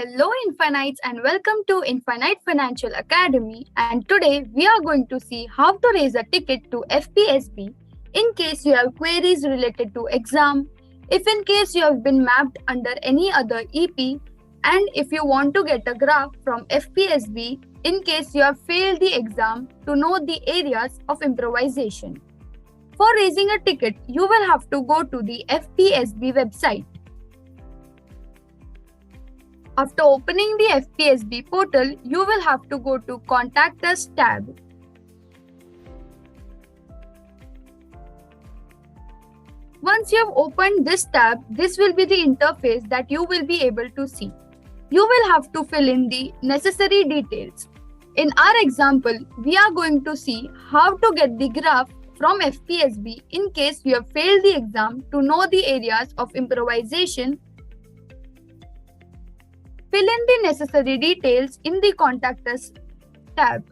Hello Infinites and welcome to Infinite Financial Academy, and today we are going to see how to raise a ticket to FPSB in case you have queries related to exam, if in case you have been mapped under any other EP, and if you want to get a graph from FPSB in case you have failed the exam to know the areas of improvisation. For raising a ticket, you will have to go to the FPSB website. After opening the FPSB portal, you will have to go to Contact Us tab. Once you have opened this tab, this will be the interface that you will be able to see. You will have to fill in the necessary details. In our example, we are going to see how to get the graph from FPSB in case you have failed the exam to know the areas of improvisation. Fill in the necessary details in the Contact Us tab.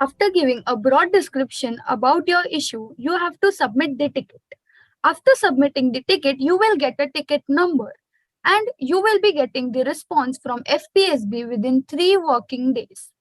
After giving a broad description about your issue, you have to submit the ticket. After submitting the ticket, you will get a ticket number and you will be getting the response from FPSB within 3 working days.